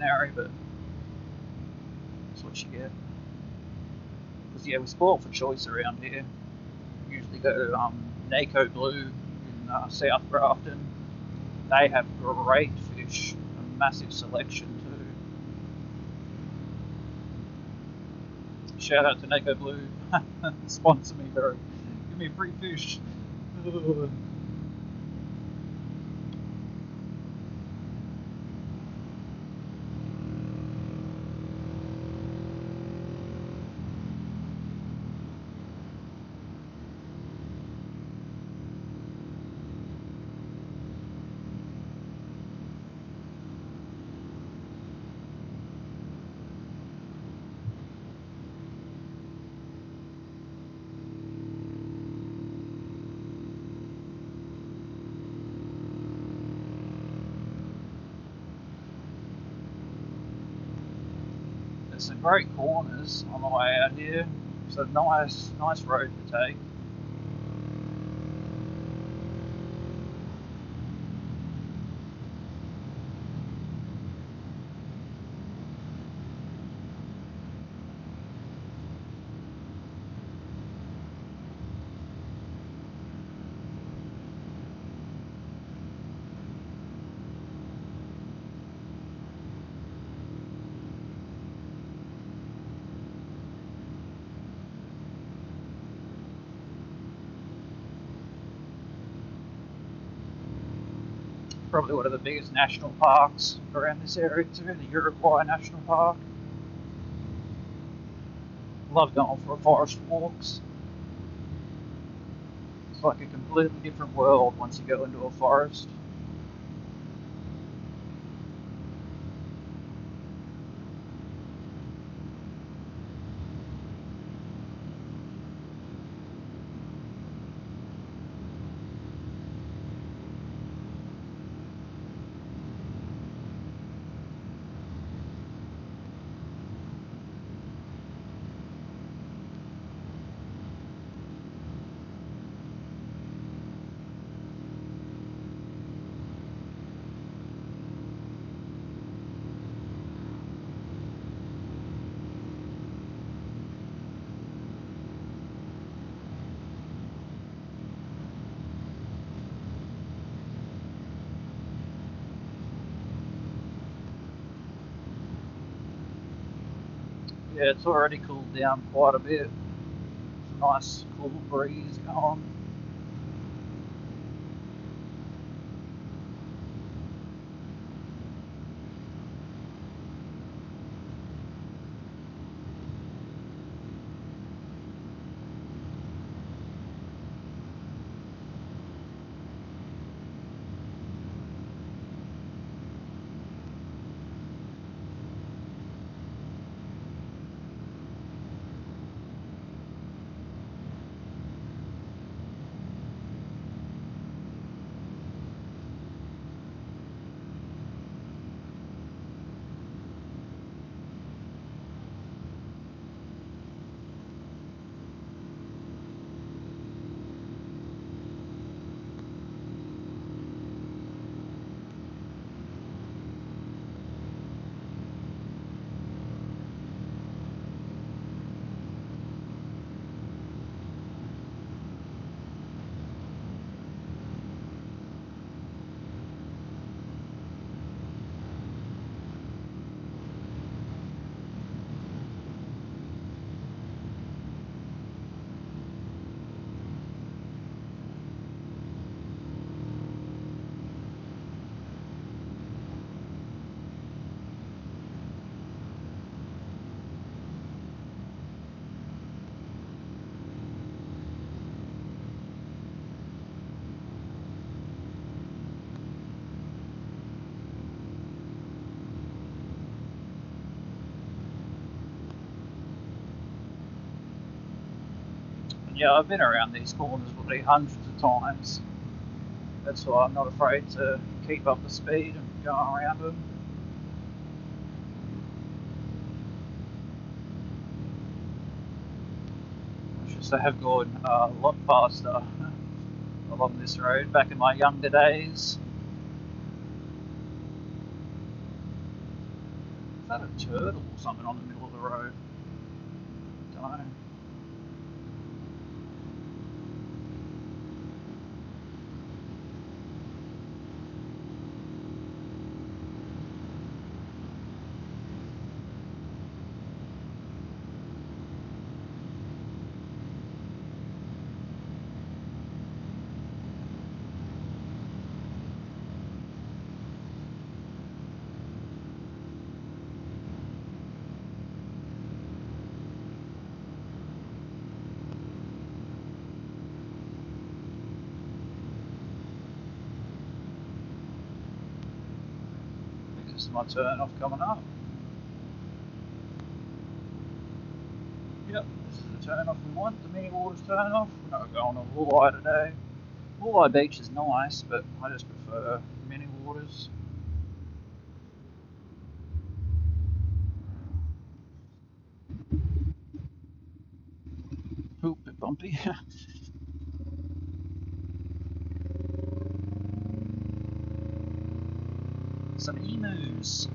ordinary, but that's what you get. Because yeah, we spoil for choice around here. We usually go to NACO Blue in South Grafton. They have great fish, a massive selection too. Shout out to NACO Blue. Sponsor me, bro. Give me free fish. There's some great corners on the way out here. It's a nice road to take. Probably one of the biggest national parks around this area too, the Uruguay National Park. Love going for forest walks. It's like a completely different world once you go into a forest. Yeah, it's already cooled down quite a bit. Nice cool breeze going. Yeah, I've been around these corners probably hundreds of times. That's why I'm not afraid to keep up the speed and go around them. I should say I've gone a lot faster along this road back in my younger days. that a turtle or something on the middle of the road? Don't know. This is my turn off coming up. Yep, this is the turn off we want, the Many Waters turn off. We're not going to Walleye today. Walleye Beach is nice, but I just prefer Many Waters. Oop, bit bumpy. Some emus.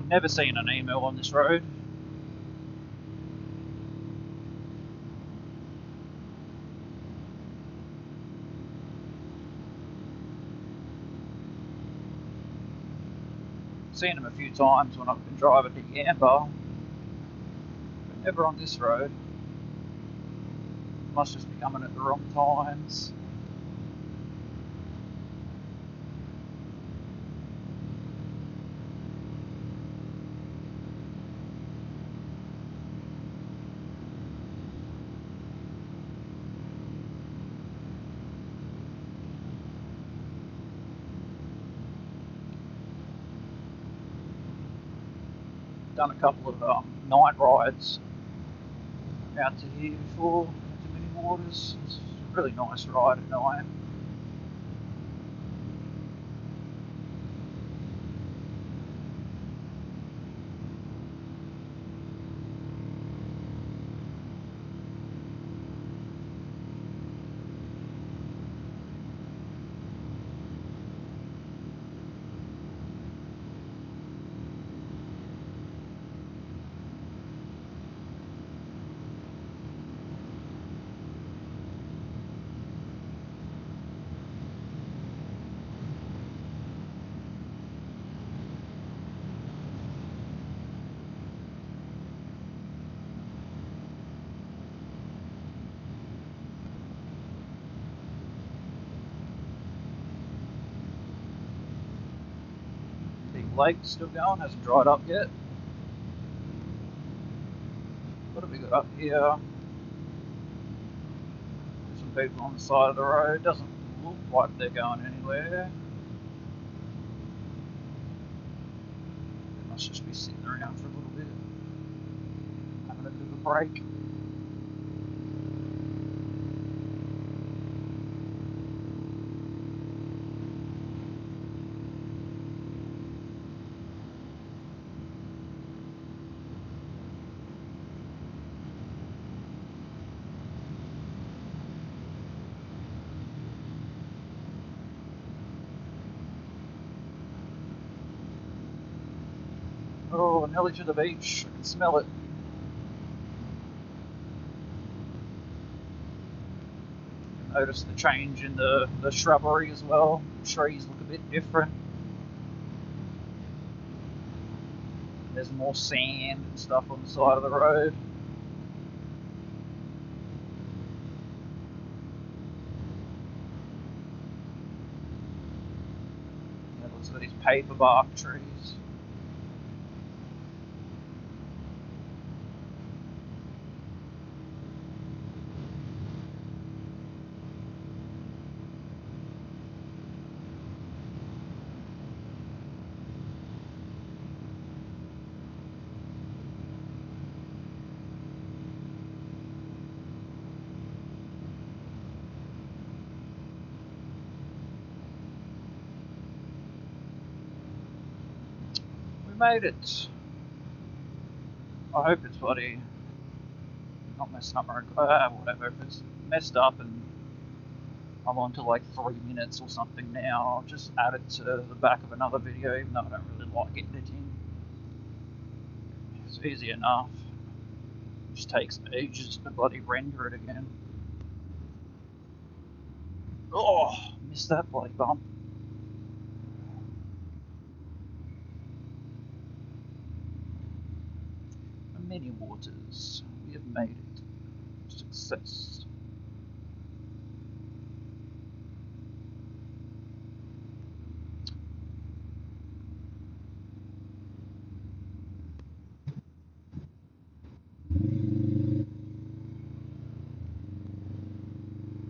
Never seen an emu on this road. Seen them a few times when I've been driving to Yamba, but never on this road. Must just be coming at the wrong times. Done a couple of night rides out to here before, to Many Waters. It's a really nice ride at night. The lake's still going, hasn't dried up yet. What have we got up here? Some people on the side of the road. Doesn't look like they're going anywhere. They must just be sitting around for a little bit, having a bit of a break. Oh, nearly to the beach. I can smell it. Notice the change in the shrubbery as well. The trees look a bit different. There's more sand and stuff on the side of the road. It looks like these paper bark trees. Made it. I hope it's bloody not messing up my whatever. If it's messed up and I'm on to like 3 minutes or something now, I'll just add it to the back of another video, even though I don't really like editing. It's easy enough. It just takes ages to bloody render it again. Oh, missed that bloody bump. Many waters, we have made it. Success.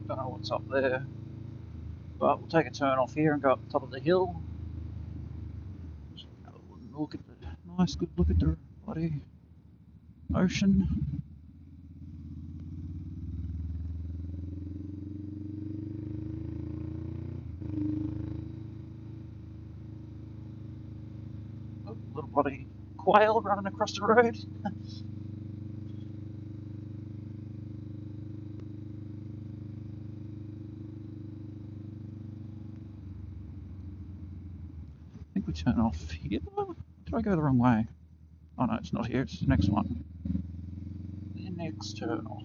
Don't know what's up there, but we'll take a turn off here and go up the top of the hill. Just have a look at the nice, good look at the bloody ocean. A little bloody quail running across the road. I think we turn off here. Did I go the wrong way? Oh no, it's not here, it's the next one. The next turn off.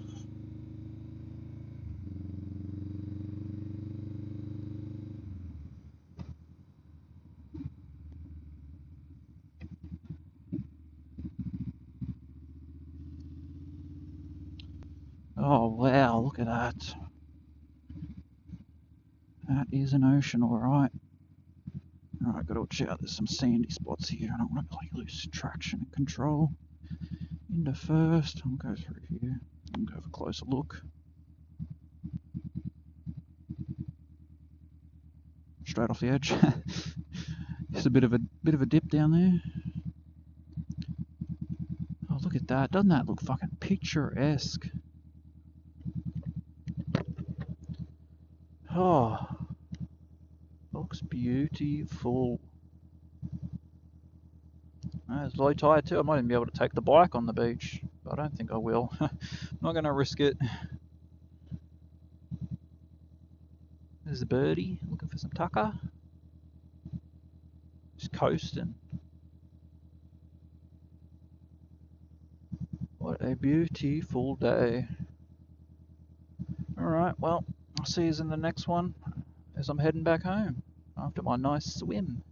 Oh wow, look at that. That is an ocean, alright. Alright, gotta watch out, there's some sandy spots here. I don't want to lose traction and control. Into first, I'll go through here and go have a closer look. Straight off the edge. There's a bit of a dip down there. Oh, look at that. Doesn't that look fucking picturesque? Oh, looks beautiful. It's low tide too. I might even be able to take the bike on the beach, but I don't think I will. I'm not going to risk it. There's a birdie looking for some tucker. Just coasting. What a beautiful day. Alright, well, I'll see you in the next one as I'm heading back home after my nice swim.